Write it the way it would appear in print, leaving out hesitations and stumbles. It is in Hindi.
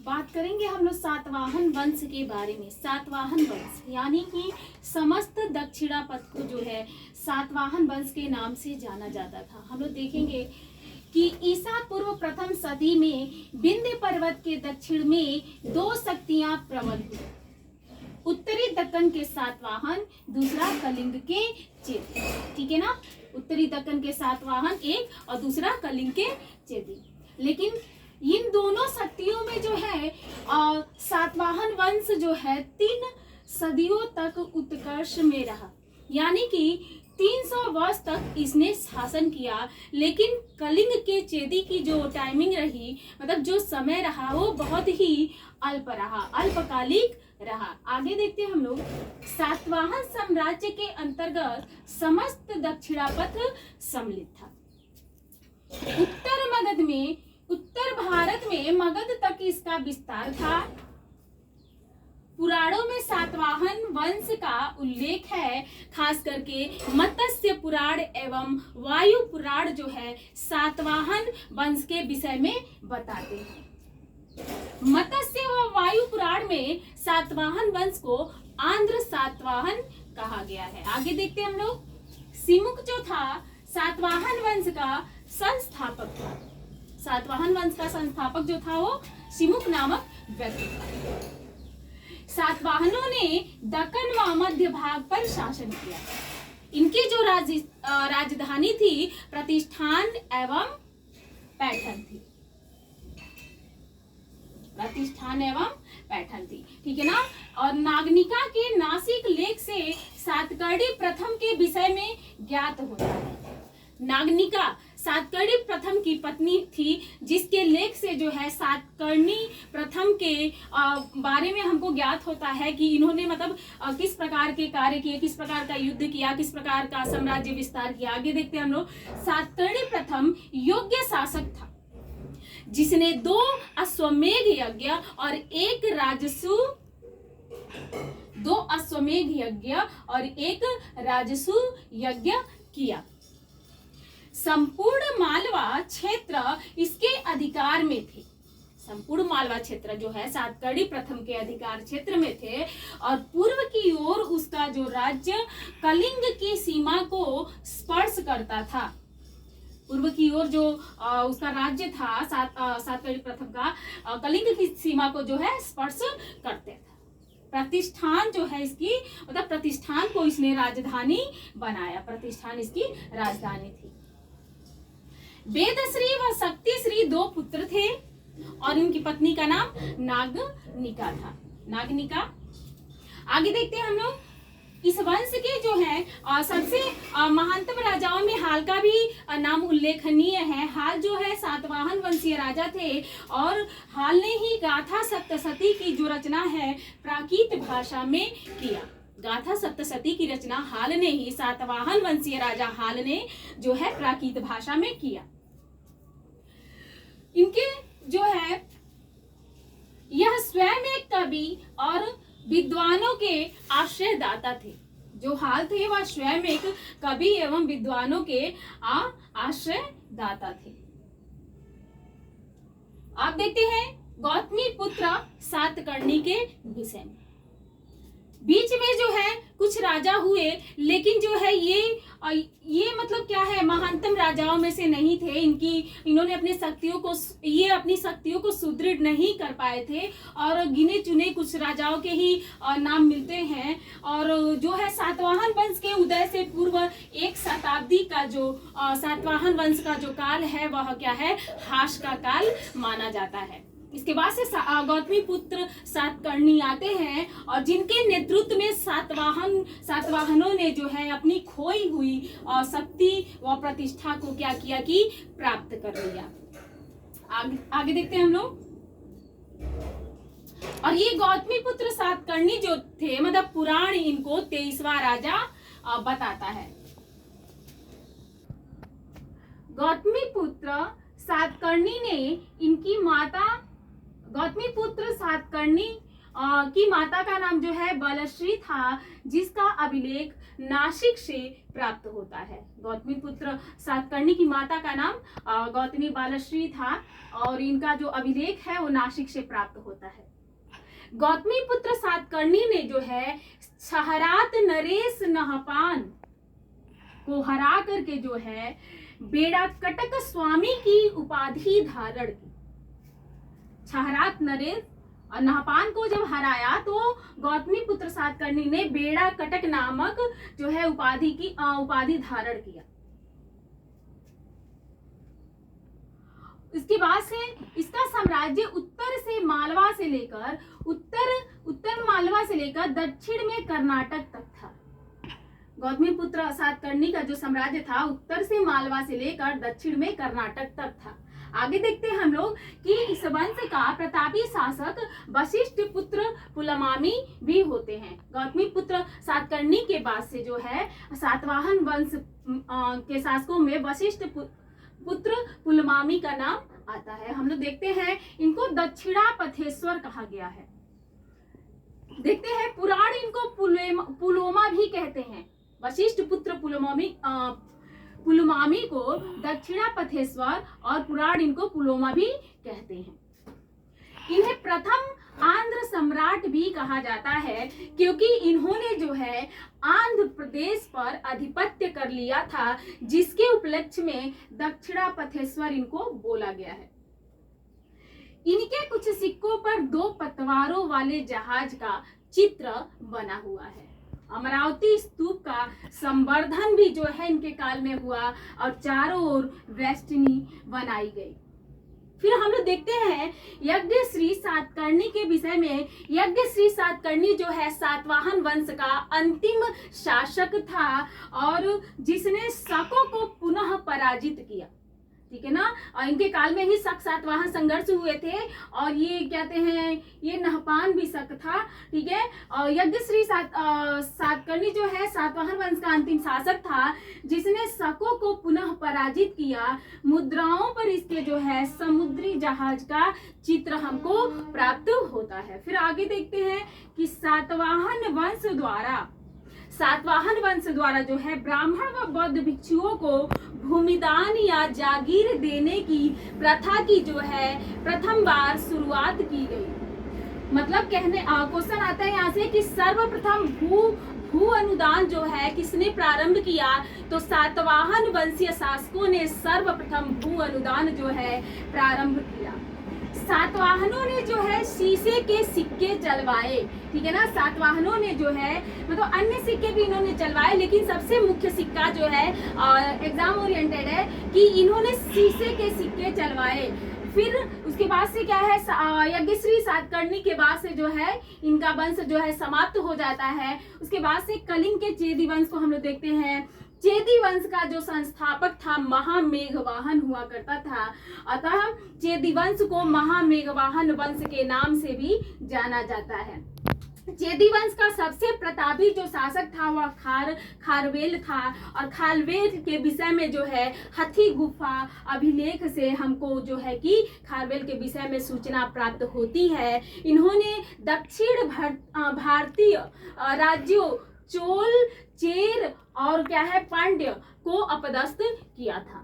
बात करेंगे हम लोग सातवाहन वंश के बारे में। सातवाहन वंश यानी कि समस्त दक्षिणापथ को जो है सातवाहन वंश के नाम से जाना जाता था। हम लोग देखेंगे कि ईसा पूर्व प्रथम सदी में विंध्य पर्वत के दक्षिण में दो शक्तियां प्रबल हुई। उत्तरी दक्कन के सातवाहन, दूसरा कलिंग के चेदी। ठीक है ना, उत्तरी दक्कन के सातवाहन एक और दूसरा कलिंग के चेदी। लेकिन इन दोनों शक्तियों में जो है सातवाहन वंश जो है 3 सदियों तक उत्कर्ष में रहा, यानी कि 300 वर्ष तक इसने शासन किया। लेकिन कलिंग के चेदी की जो टाइमिंग रही, मतलब जो समय रहा, वो बहुत ही अल्प रहा, अल्पकालिक रहा। आगे देखते हैं हम लोग। सातवाहन साम्राज्य के अंतर्गत समस्त दक्षिणापथ सम्मिलित था। उत्तर भारत में मगध तक इसका विस्तार था। पुराणों में सातवाहन वंश का उल्लेख है, खास करके मत्स्य पुराण एवं वायु पुराण जो है सातवाहन वंश के विषय में बताते हैं। मत्स्य व वायु पुराण में सातवाहन वंश को आंध्र सातवाहन कहा गया है। आगे देखते हैं हम लोग। सिमुक जो था सातवाहन वंश का संस्थापक था। सातवाहन वंश का संस्थापक जो था वो सिमुक नामक व्यक्ति था। सातवाहनों ने दक्कन व मध्य भाग पर शासन किया। इनकी जो राजधानी थी प्रतिष्ठान एवं पैठन थी। प्रतिष्ठान एवं पैठन थी, ठीक है ना। और नागनिका के नासिक लेख से सातकर्णी प्रथम के विषय में ज्ञात होता है। नागनिका सातकर्णी प्रथम की पत्नी थी, जिसके लेख से जो है सातकर्णी प्रथम के बारे में हमको ज्ञात होता है कि इन्होंने मतलब किस प्रकार के कार्य किए, किस प्रकार का युद्ध किया, किस प्रकार का साम्राज्य विस्तार किया। आगे देखते हैं हम लोग। सातकर्णी प्रथम योग्य शासक था, जिसने 2 अश्वमेध यज्ञ और 1 राजसू यज्ञ किया। संपूर्ण मालवा क्षेत्र इसके अधिकार में थे। संपूर्ण मालवा क्षेत्र जो है सातकर्णी प्रथम के अधिकार क्षेत्र में थे। और पूर्व की ओर उसका जो राज्य कलिंग की सीमा को स्पर्श करता था। पूर्व की ओर जो उसका राज्य था सातकर्णी प्रथम का कलिंग की सीमा को जो है स्पर्श करते थे। प्रतिष्ठान जो है इसकी मतलब प्रतिष्ठान को इसने राजधानी बनाया। प्रतिष्ठान इसकी राजधानी थी। वेदश्री व शक्तिश्री 2 पुत्र थे और इनकी पत्नी का नाम नागनिका था। नागनिका। आगे देखते हैं हम लोग। इस वंश के जो है सबसे महानतम राजाओं में हाल का भी नाम उल्लेखनीय है। हाल जो है सातवाहन वंशीय राजा थे और हाल ने ही गाथा सप्तशती की जो रचना है प्राकृत भाषा में किया। गाथा सप्तशती की रचना हाल ने ही, सातवाहन वंशीय राजा हाल ने जो है प्राकृत भाषा में किया। इनके जो है यह स्वयं एक कवि और विद्वानों के आश्रयदाता थे। जो हाल थे वह स्वयं एक कवि एवं विद्वानों के आश्रयदाता थे। आप देखते हैं गौतमी पुत्र सातकर्णी के विषय में। बीच में जो है कुछ राजा हुए, लेकिन जो है ये मतलब क्या है, महानतम राजाओं में से नहीं थे। इन्होंने अपनी शक्तियों को सुदृढ़ नहीं कर पाए थे और गिने चुने कुछ राजाओं के ही नाम मिलते हैं। और जो है सातवाहन वंश के उदय से पूर्व 1 शताब्दी का जो सातवाहन वंश का जो काल है वह क्या है, हास का काल माना जाता है। इसके बाद से गौतमी पुत्र सातकर्णी आते हैं और जिनके नेतृत्व में सातवाहनों ने जो है अपनी खोई हुई शक्ति व प्रतिष्ठा को क्या किया कि प्राप्त कर लिया। आगे देखते हैं हम लोग। और ये गौतमी पुत्र सातकर्णी जो थे, मतलब पुराण इनको 23वां राजा बताता है। गौतमी पुत्र सातकर्णी ने इनकी माता गौतमी पुत्र सातकर्णी की माता का नाम जो है बलश्री था, जिसका अभिलेख नासिक से प्राप्त होता है। गौतमी पुत्र सातकर्णी की माता का नाम गौतमी बालश्री था और इनका जो अभिलेख है वो नासिक से प्राप्त होता है। गौतमी पुत्र सातकर्णी ने जो है छहरात नरेश नहपान को हरा करके जो है बेड़ा कटक स्वामी की उपाधि धारण की। छहरात नरेश और नहपान को जब हराया तो गौतमी पुत्र सातकर्णी ने बेड़ा कटक नामक जो है उपाधि धारण किया। इसके बाद से इसका साम्राज्य उत्तर मालवा से लेकर दक्षिण में कर्नाटक तक था। गौतमी पुत्र सातकर्णी का जो साम्राज्य था उत्तर से मालवा से लेकर दक्षिण में कर्नाटक तक था। आगे देखते हैं हम लोग कि इस वंश का प्रतापी शासक वशिष्ठ पुत्र पुलमामी भी होते हैं। गौतमी पुत्र सातकर्णी के बाद से जो है सातवाहन वंश के शासकों में वशिष्ठ पुत्र पुलमामी का नाम आता है। हम लोग देखते हैं इनको दक्षिणापथेश्वर कहा गया है। देखते हैं पुराण इनको पुलोमा भी कहते हैं। वशिष्ठ पुत्र पुलमामी को दक्षिणापथेश्वर और पुराण इनको पुलोमा भी कहते हैं। इन्हें प्रथम आंध्र सम्राट भी कहा जाता है क्योंकि इन्होंने जो है आंध्र प्रदेश पर आधिपत्य कर लिया था, जिसके उपलक्ष्य में दक्षिणापथेश्वर इनको बोला गया है। इनके कुछ सिक्कों पर 2 पतवारों वाले जहाज का चित्र बना हुआ है। अमरावती स्तूप का संवर्धन भी जो है इनके काल में हुआ और चारों ओर वेष्टनी बनाई गई। फिर हम लोग देखते हैं यज्ञ श्री सातकर्णी के विषय में। यज्ञ श्री सातकर्णी जो है सातवाहन वंश का अंतिम शासक था और जिसने शकों को पुनः पराजित किया। ठीक है ना। और इनके काल में ही शक सातवाहन संघर्ष हुए थे और ये कहते हैं ये नहपान भी शक था। ठीक है। और यज्ञ श्री सातकर्णी जो है सातवाहन वंश का अंतिम शासक था जिसने शकों को पुनः पराजित किया। मुद्राओं पर इसके जो है समुद्री जहाज का चित्र हमको प्राप्त होता है। फिर आगे देखते हैं कि सातवाहन वंश द्वारा जो है ब्राह्मण व बौद्ध भिक्षुओं को भूमिदान या जागीर देने की प्रथा की जो है प्रथम बार शुरुआत की गई। मतलब क्वेश्चन आता है यहाँ से कि सर्वप्रथम भू अनुदान जो है किसने प्रारंभ किया, तो सातवाहन वंशीय शासकों ने सर्वप्रथम भू अनुदान जो है प्रारंभ किया। सातवाहनों ने जो है शीशे के सिक्के चलवाए। ठीक है ना। सातवाहनों ने जो है मतलब अन्य सिक्के भी इन्होंने चलवाए, लेकिन सबसे मुख्य सिक्का जो है एग्जाम ओरिएंटेड है कि इन्होंने शीशे के सिक्के चलवाए। फिर उसके बाद से क्या है यज्ञश्री सातकर्णी के बाद से जो है इनका वंश जो है समाप्त हो जाता है। उसके बाद से कलिंग के चेदी वंश को हम लोग देखते हैं। चेदी वंश का जो संस्थापक था महामेघवाहन हुआ करता था, अतः चेदी वंश को महामेघवाहन वंश के नाम से भी जाना जाता है। चेदी वंश का सबसे प्रतापी जो शासक था वह खारवेल था और खारवेल के विषय में जो है हथी गुफा अभिलेख से हमको जो है कि खारवेल के विषय में सूचना प्राप्त होती है। इन्होंने दक्षिण भारतीय राज्यों चोल, चेर और क्या है पांड्य को अपदस्थ किया था।